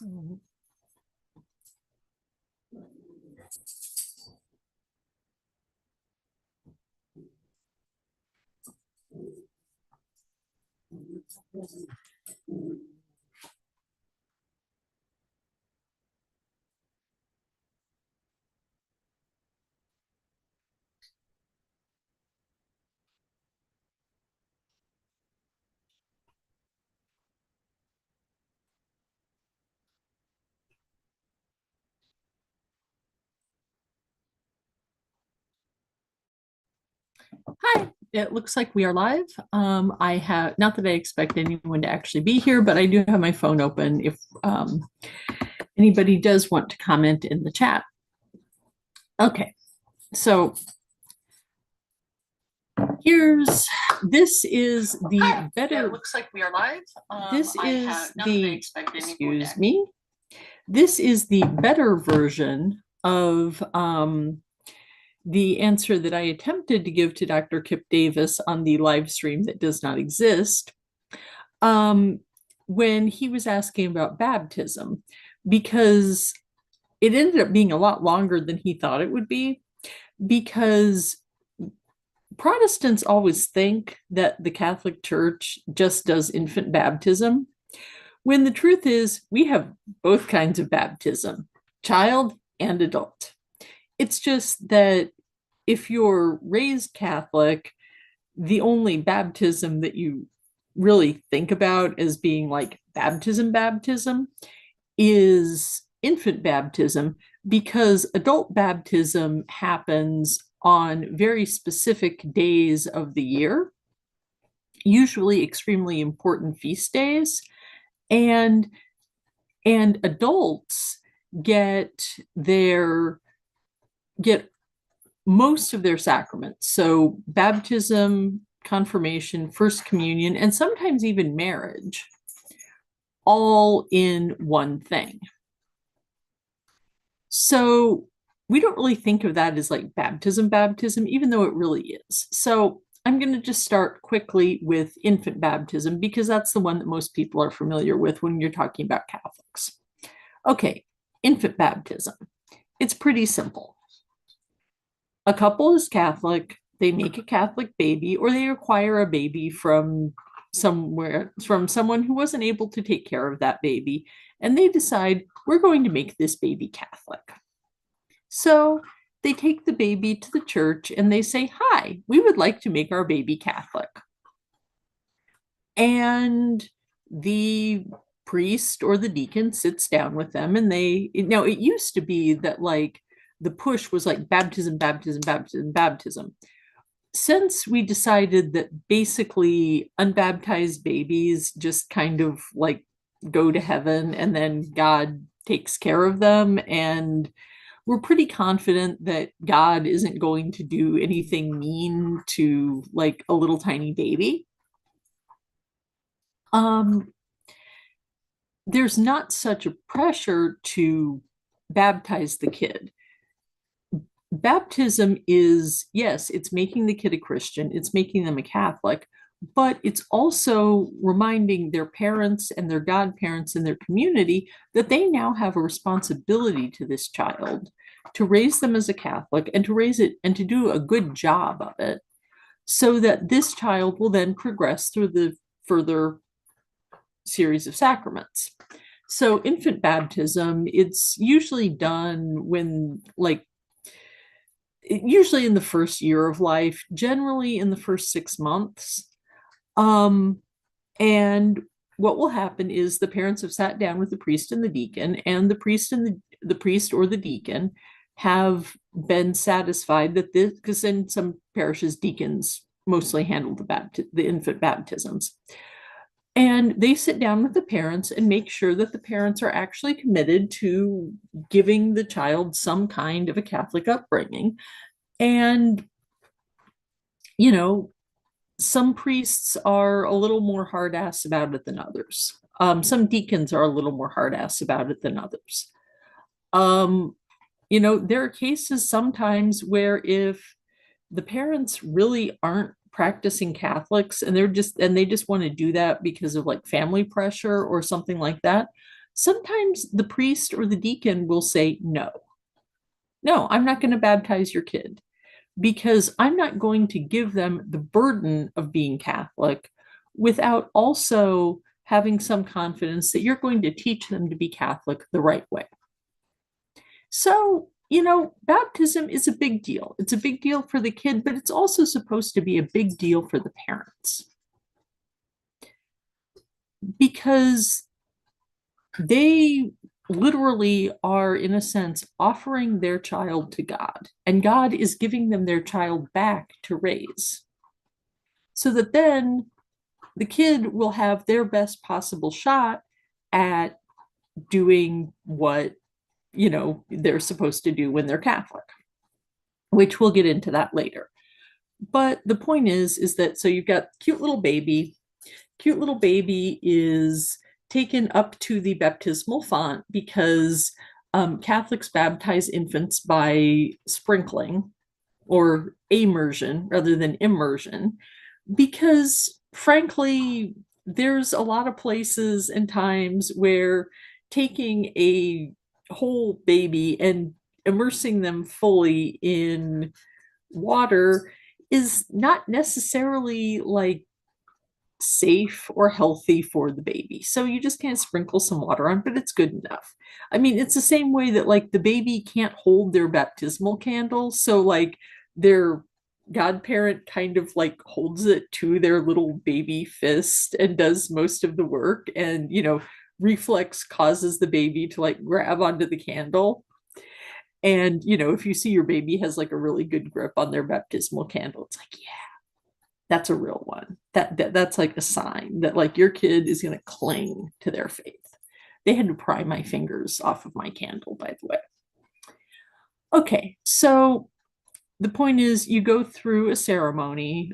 Mhm. Hi, it looks like we are live. I have, not that I expect anyone to actually be here, but I do have my phone open if anybody does want to comment in the chat. Okay, so this is the Hi, better, it looks like we are live. this I is have not that I the, expect anyone excuse to- me, this is the better version of the answer that I attempted to give to Dr. Kip Davis on the live stream that does not exist. When he was asking about baptism, because it ended up being a lot longer than he thought it would be, because Protestants always think that the Catholic Church just does infant baptism, when the truth is we have both kinds of baptism, child and adult. It's just that if you're raised Catholic, the only baptism that you really think about as being like baptism is infant baptism, because adult baptism happens on very specific days of the year, usually extremely important feast days, and adults get their get most of their sacraments. So baptism, confirmation, first communion, and sometimes even marriage, all in one thing. So we don't really think of that as like baptism, even though it really is. So I'm going to just start quickly with infant baptism because that's the one that most people are familiar with when you're talking about Catholics. Okay, infant baptism. It's pretty simple. A couple is Catholic, they make a Catholic baby, or they acquire a baby from someone who wasn't able to take care of that baby, and they decide we're going to make this baby Catholic. So they take the baby to the church and they say, "Hi, we would like to make our baby Catholic." And the priest or the deacon sits down with them, and now it used to be that like the push was like baptism. Since we decided that basically unbaptized babies just kind of like go to heaven and then God takes care of them, and we're pretty confident that God isn't going to do anything mean to like a little tiny baby. Um, there's not such a pressure to baptize the kid. Baptism is, yes, it's making the kid a Christian, it's making them a Catholic, but it's also reminding their parents and their godparents and their community that they now have a responsibility to this child to raise them as a Catholic and to raise it and to do a good job of it so that this child will then progress through the further series of sacraments. So infant baptism, it's usually done when like usually in the first year of life, generally in the first 6 months. And what will happen is the parents have sat down with the priest and the deacon, and the priest or the deacon have been satisfied that this, because in some parishes deacons mostly handle the infant baptisms, and they sit down with the parents and make sure that the parents are actually committed to giving the child some kind of a Catholic upbringing. And, you know, some priests are a little more hard ass about it than others. Some deacons are a little more hard ass about it than others. Um, there are cases sometimes where if the parents really aren't practicing Catholics and they just want to do that because of like family pressure or something like that, Sometimes the priest or the deacon will say, no, I'm not going to baptize your kid because I'm not going to give them the burden of being Catholic without also having some confidence that you're going to teach them to be Catholic the right way. So, baptism is a big deal. It's a big deal for the kid, but it's also supposed to be a big deal for the parents because they literally are, in a sense, offering their child to God, and God is giving them their child back to raise. So that then the kid will have their best possible shot at doing what, they're supposed to do when they're Catholic, which we'll get into that later. But the point is that so you've got cute little baby. Cute little baby is taken up to the baptismal font because Catholics baptize infants by sprinkling or immersion rather than immersion, because frankly, there's a lot of places and times where taking a whole baby and immersing them fully in water is not necessarily like safe or healthy for the baby. So you just can't sprinkle some water on, but it's good enough. I mean, it's the same way that like the baby can't hold their baptismal candle. So like their godparent kind of like holds it to their little baby fist and does most of the work. And, reflex causes the baby to like grab onto the candle. And, if you see your baby has like a really good grip on their baptismal candle, it's like, yeah, that's a real one. That's like a sign that like your kid is going to cling to their faith. They had to pry my fingers off of my candle, by the way. Okay, so the point is you go through a ceremony.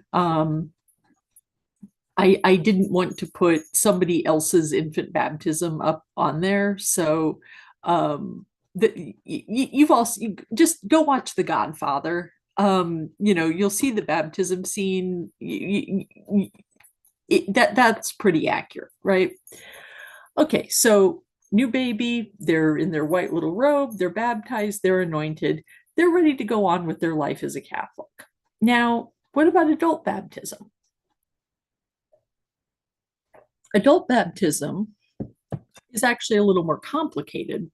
I didn't want to put somebody else's infant baptism up on there, so you've also just go watch The Godfather. You'll see the baptism scene. That's pretty accurate, right? Okay, so new baby, they're in their white little robe, they're baptized, they're anointed, they're ready to go on with their life as a Catholic. Now, what about adult baptism? Adult baptism is actually a little more complicated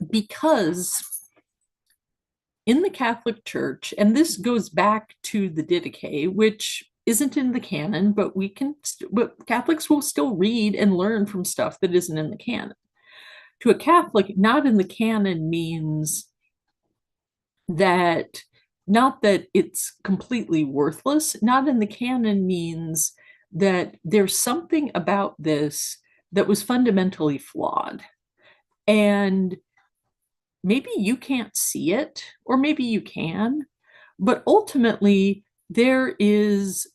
because in the Catholic Church, and this goes back to the Didache, which isn't in the canon, but but Catholics will still read and learn from stuff that isn't in the canon. To a Catholic, not in the canon means that not that it's completely worthless. Not in the canon means that there's something about this that was fundamentally flawed. And maybe you can't see it, or maybe you can, but ultimately, there is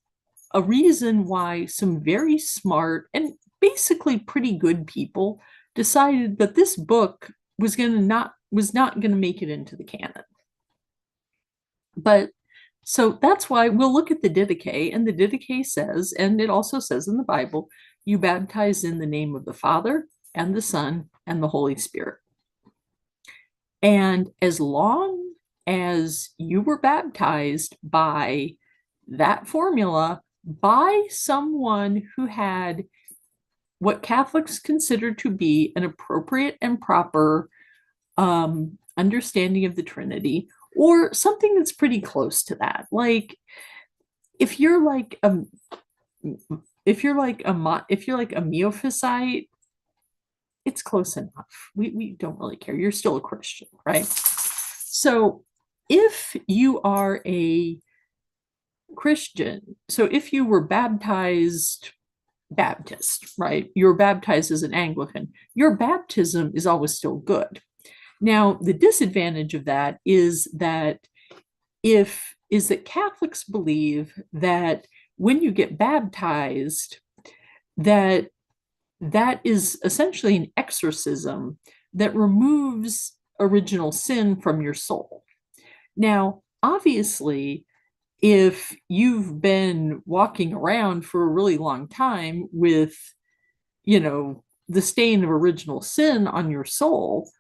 a reason why some very smart and basically pretty good people decided that this book was not going to make it into the canon. But so that's why we'll look at the Didache, and the Didache says, and it also says in the Bible, you baptize in the name of the Father and the Son and the Holy Spirit. And as long as you were baptized by that formula, by someone who had what Catholics consider to be an appropriate and proper understanding of the Trinity, or something that's pretty close to that. Like if you're like a Miaphysite, it's close enough. We don't really care. You're still a Christian, right? So if you are a Christian, so if you were baptized Baptist, right? You're baptized as an Anglican, your baptism is always still good. Now, the disadvantage of that is that Catholics believe that when you get baptized, that is essentially an exorcism that removes original sin from your soul. Now, obviously, if you've been walking around for a really long time with, the stain of original sin on your soul,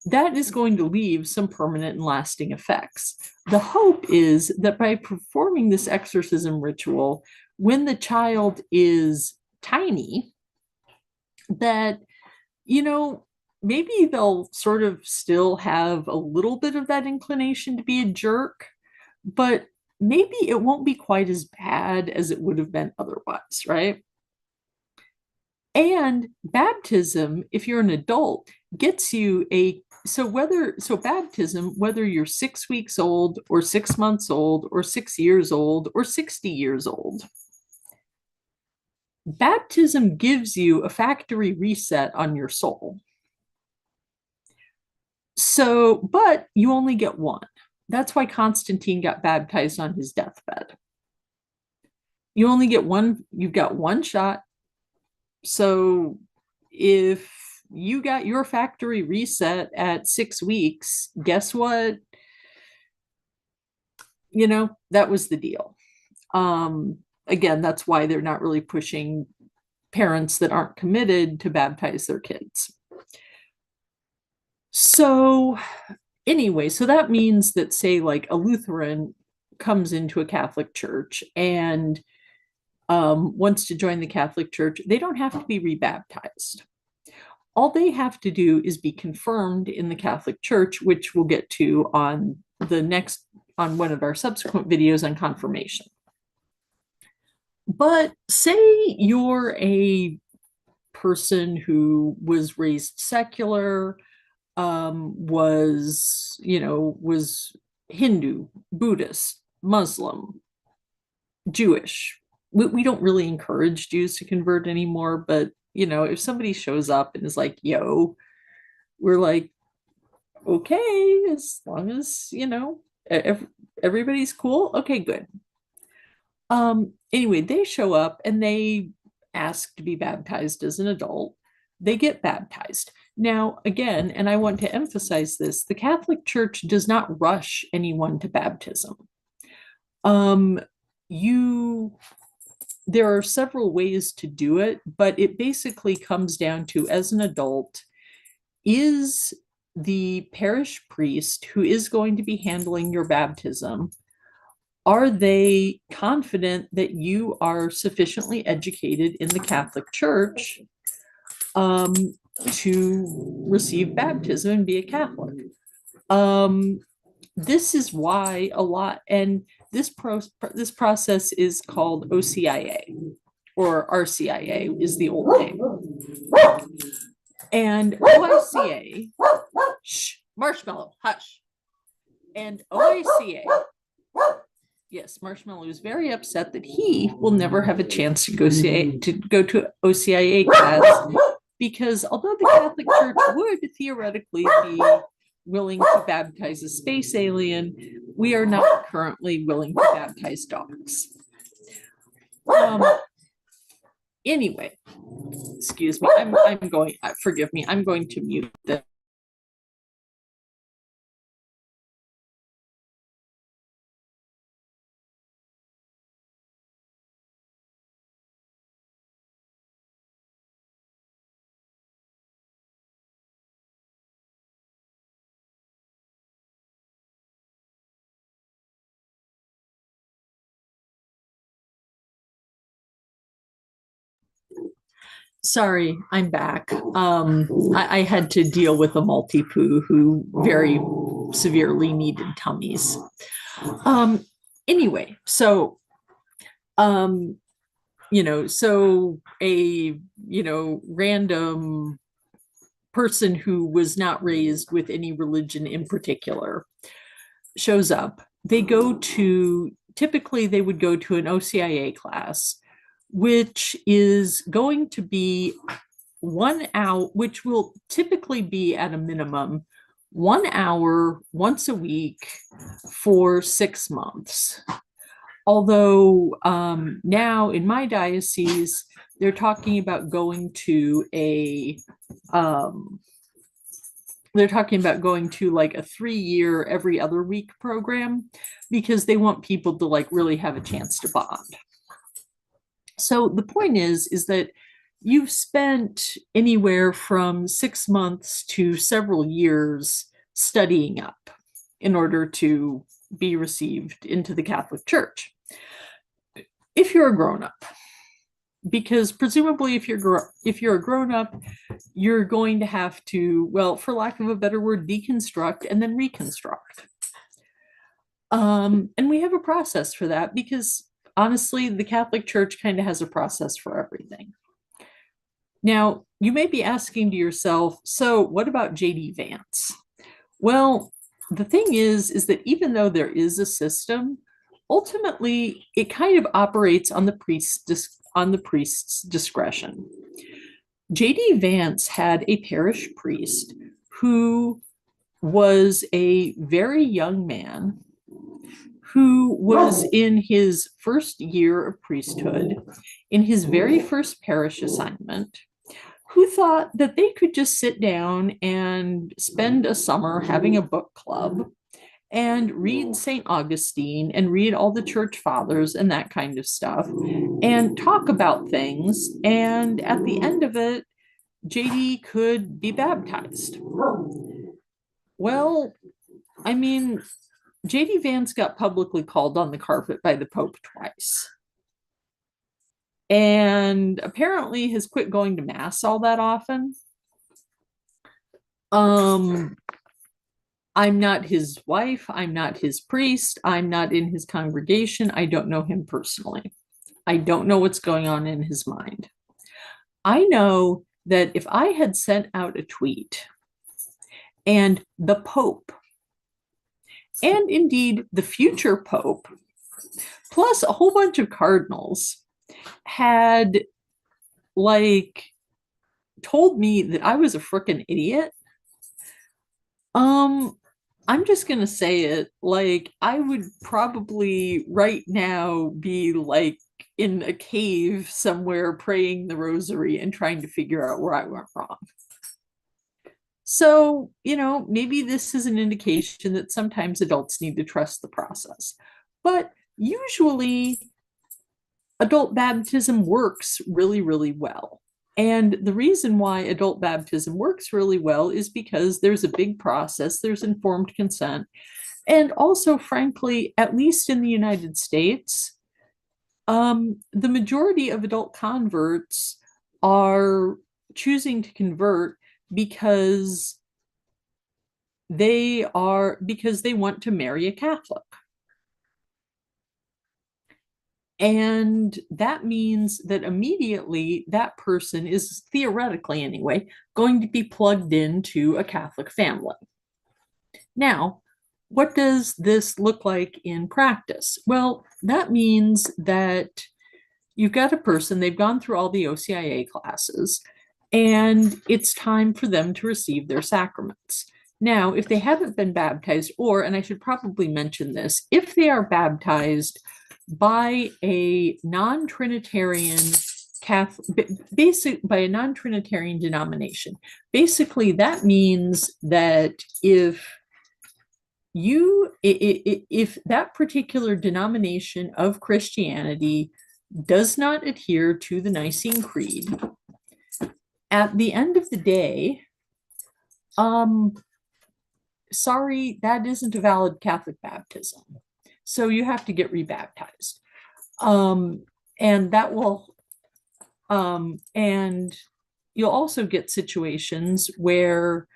that is going to leave some permanent and lasting effects. The hope is that by performing this exorcism ritual, when the child is tiny, that, maybe they'll sort of still have a little bit of that inclination to be a jerk, but maybe it won't be quite as bad as it would have been otherwise, right? And baptism, if you're an adult, gets you baptism, whether you're 6 weeks old or 6 months old or 6 years old or 60 years old, baptism gives you a factory reset on your soul. So, but you only get one. That's why Constantine got baptized on his deathbed. You only get one, you've got one shot. So if you got your factory reset at 6 weeks, guess what? That was the deal. Again, that's why they're not really pushing parents that aren't committed to baptize their kids. So anyway, so that means that, say, like a Lutheran comes into a Catholic church and wants to join the Catholic Church, they don't have to be rebaptized. All they have to do is be confirmed in the Catholic Church, which we'll get to on one of our subsequent videos on confirmation. But say you're a person who was raised secular, was Hindu, Buddhist, Muslim, Jewish. We don't really encourage Jews to convert anymore, but if somebody shows up and is like, yo, we're like, okay, as long as everybody's cool, okay, good. Anyway, they show up and they ask to be baptized as an adult. They get baptized. Now, again, and I want to emphasize this, the Catholic Church does not rush anyone to baptism. There are several ways to do it, but it basically comes down to, as an adult, is the parish priest who is going to be handling your baptism, are they confident that you are sufficiently educated in the Catholic Church to receive baptism and be a Catholic? This is why a lot, and this process is called OCIA, or RCIA is the old name. And OICA, Marshmallow, hush. And OICA, yes, Marshmallow is very upset that he will never have a chance to go to OCIA class, because although the Catholic Church would theoretically be willing to baptize a space alien, we are not currently willing to baptize dogs. Anyway, excuse me, forgive me, I'm going to mute this. Sorry, I'm back. I had to deal with a multi-poo who very severely needed tummies. Anyway, so so a random person who was not raised with any religion in particular shows up. Typically they would go to an OCIA class, which is going to be 1 hour, which will typically be at a minimum 1 hour once a week for 6 months. Although now in my diocese, they're talking about going to like a 3-year every other week program, because they want people to like really have a chance to bond. So the point is that you've spent anywhere from 6 months to several years studying up in order to be received into the Catholic Church. If you're a grown up, because presumably if you're a grown up, you're going to have to, well, for lack of a better word, deconstruct and then reconstruct. And we have a process for that because honestly, the Catholic Church kind of has a process for everything. Now, you may be asking to yourself, so what about JD Vance? Well, the thing is that even though there is a system, ultimately it kind of operates on the priest's discretion. JD Vance had a parish priest who was a very young man who was in his first year of priesthood, in his very first parish assignment, who thought that they could just sit down and spend a summer having a book club and read St. Augustine and read all the church fathers and that kind of stuff and talk about things. And at the end of it, JD could be baptized. Well, I mean, JD Vance got publicly called on the carpet by the Pope twice. And apparently has quit going to mass all that often. I'm not his wife, I'm not his priest, I'm not in his congregation, I don't know him personally. I don't know what's going on in his mind. I know that if I had sent out a tweet and the Pope, and indeed the future Pope, plus a whole bunch of cardinals, had like told me that I was a frickin' idiot, I'm just gonna say it, like I would probably right now be like in a cave somewhere praying the rosary and trying to figure out where I went wrong. So, maybe this is an indication that sometimes adults need to trust the process. But usually, adult baptism works really, really well. And the reason why adult baptism works really well is because there's a big process, there's informed consent. And also, frankly, at least in the United States, the majority of adult converts are choosing to convert because because they want to marry a Catholic. And that means that immediately that person is, theoretically anyway, going to be plugged into a Catholic family. Now, what does this look like in practice? Well, that means that you've got a person, they've gone through all the OCIA classes, and it's time for them to receive their sacraments. Now, if they haven't been baptized, and I should probably mention this, if they are baptized by a non-Trinitarian Catholic, by a non-Trinitarian denomination, basically that means that if that particular denomination of Christianity does not adhere to the Nicene Creed, at the end of the day, sorry, that isn't a valid Catholic baptism. So you have to get rebaptized. And that will, and you'll also get situations where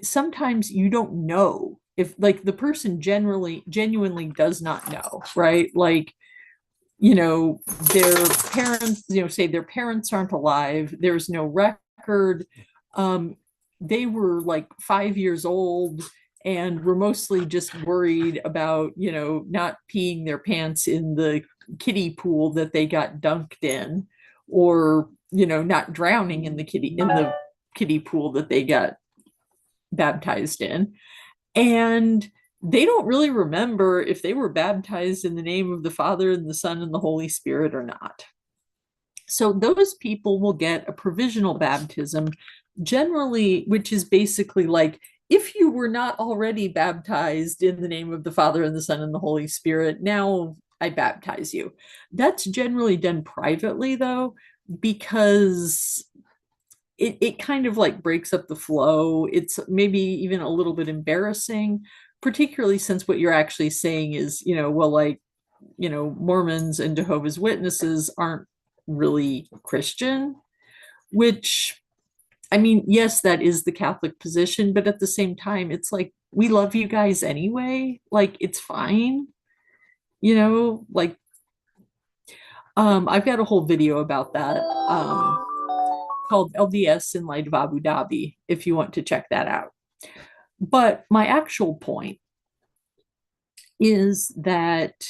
sometimes you don't know if like the person genuinely does not know, right? Like, their parents, say their parents aren't alive, there's no record. They were like 5 years old and were mostly just worried about, not peeing their pants in the kiddie pool that they got dunked in, or, not drowning in the kiddie pool that they got baptized in. And they don't really remember if they were baptized in the name of the Father and the Son and the Holy Spirit or not. So those people will get a provisional baptism, generally, which is basically like, if you were not already baptized in the name of the Father and the Son and the Holy Spirit, now I baptize you. That's generally done privately, though, because it kind of like breaks up the flow. It's maybe even a little bit embarrassing, particularly since what you're actually saying is, well, like, Mormons and Jehovah's Witnesses aren't really Christian, which, I mean, yes, that is the Catholic position, but at the same time, it's like, we love you guys anyway. Like, it's fine, like, I've got a whole video about that, called LDS in Light of Abu Dhabi, if you want to check that out. But my actual point is that,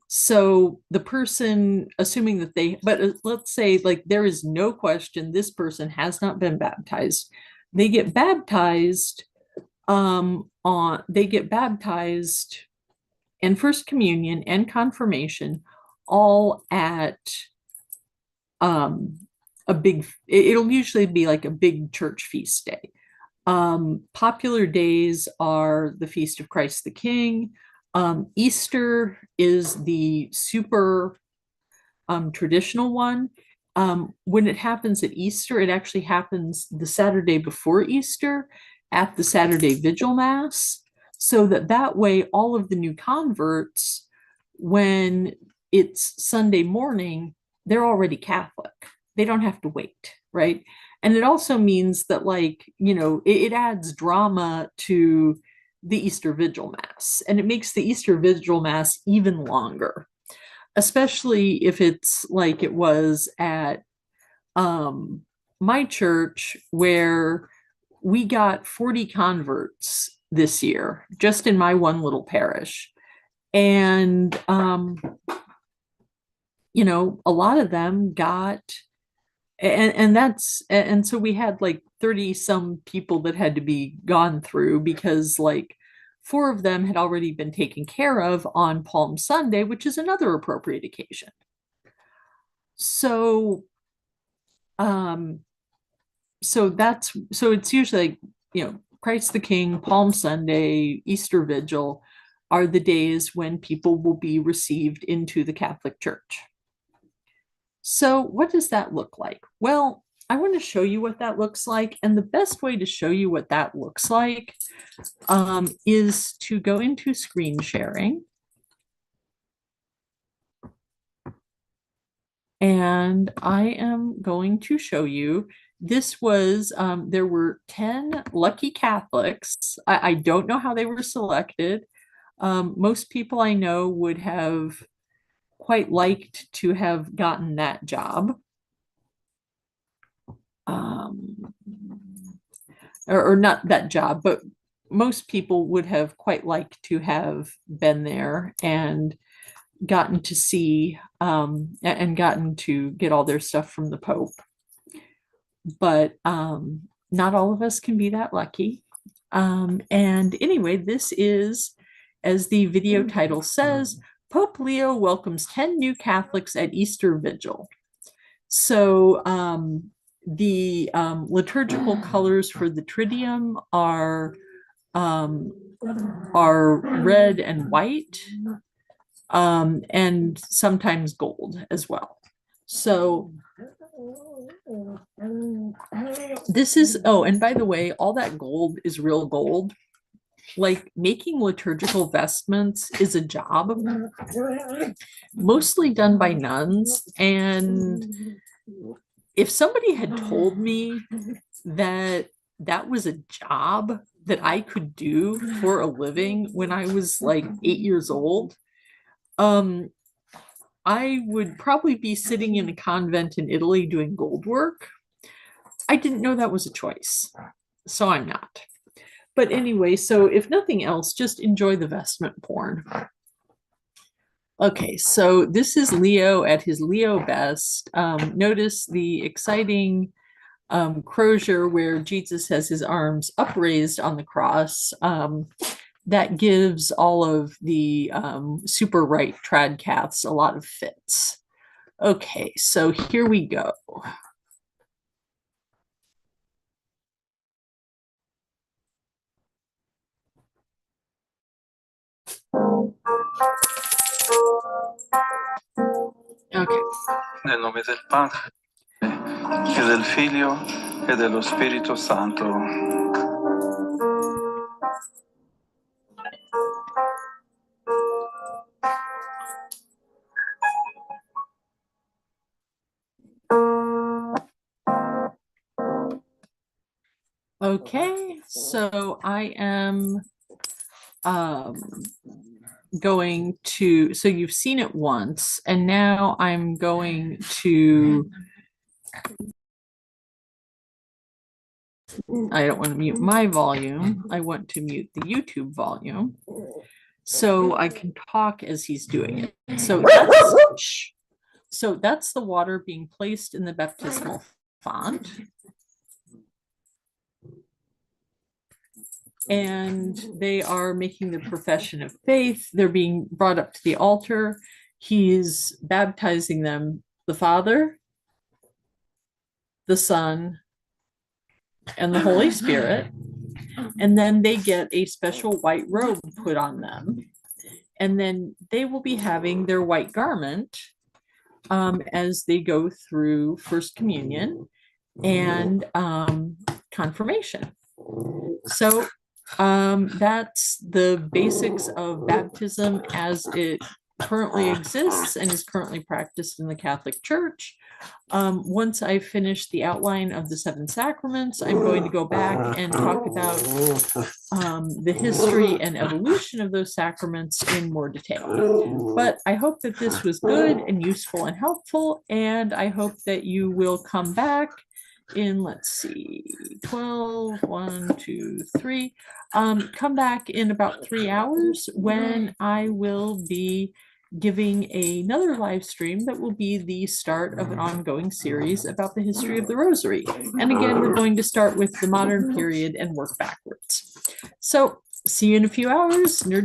so the person, assuming that but let's say like there is no question this person has not been baptized, they get baptized in first communion and confirmation, all at it'll usually be like a big church feast day. Popular days are the Feast of Christ the King. Easter is the super traditional one. When it happens at Easter, it actually happens the Saturday before Easter at the Saturday Vigil Mass, so that way all of the new converts, when it's Sunday morning, they're already Catholic. They don't have to wait, right? And it also means that, like, it adds drama to the Easter Vigil Mass, and it makes the Easter Vigil Mass even longer, especially if it's like it was at my church, where we got 40 converts this year, just in my one little parish. And, a lot of them got, and so we had like 30 some people that had to be gone through, because like 4 of them had already been taken care of on Palm Sunday, which is another appropriate occasion. So it's usually like, Christ the King, Palm Sunday, Easter Vigil are the days when people will be received into the Catholic Church. So what does that look like? Well, I want to show you what that looks like. And the best way to show you what that looks like is to go into screen sharing. And I am going to show you, this was, there were 10 lucky Catholics. I don't know how they were selected. Most people I know would have quite liked to have gotten that job. Or not that job, but most people would have quite liked to have been there and gotten to see and gotten to get all their stuff from the Pope. But not all of us can be that lucky. And anyway, this is, as the video title says, Pope Leo welcomes 10 new Catholics at Easter Vigil. So the liturgical colors for the Triduum are red and white, and sometimes gold as well. So this is, oh, and by the way, all that gold is real gold. Like, making liturgical vestments is a job mostly done by nuns. And if somebody had told me that that was a job that I could do for a living when I was like 8 years old, I would probably be sitting in a convent in Italy doing gold work. I didn't know that was a choice, so I'm not. But anyway, so if nothing else, just enjoy the vestment porn. Okay, so this is Leo at his Leo best. Notice the exciting crozier where Jesus has his arms upraised on the cross. That gives all of the super right trad caths a lot of fits. Okay, so here we go. Okay. Nel nome del Padre e del Figlio e dello Spirito Santo. Okay, so I am going to, so you've seen it once, and now I'm going to, I don't want to mute my volume. I want to mute the YouTube volume so I can talk as he's doing it. So that's the water being placed in the baptismal font. And they are making the profession of faith. They're being brought up to the altar. He's baptizing them, the Father, the Son, and the Holy Spirit. And then they get a special white robe put on them. And then they will be having their white garment as they go through First Communion and confirmation. So that's the basics of baptism as it currently exists and is currently practiced in the Catholic Church. Once I finish the outline of the 7 sacraments, I'm going to go back and talk about the history and evolution of those sacraments in more detail. But I hope that this was good and useful and helpful, and I hope that you will come back in, let's see, 12, 1, 2, 3. Come back in about 3 hours when I will be giving another live stream that will be the start of an ongoing series about the history of the Rosary. And again, we're going to start with the modern period and work backwards. So see you in a few hours. Nerd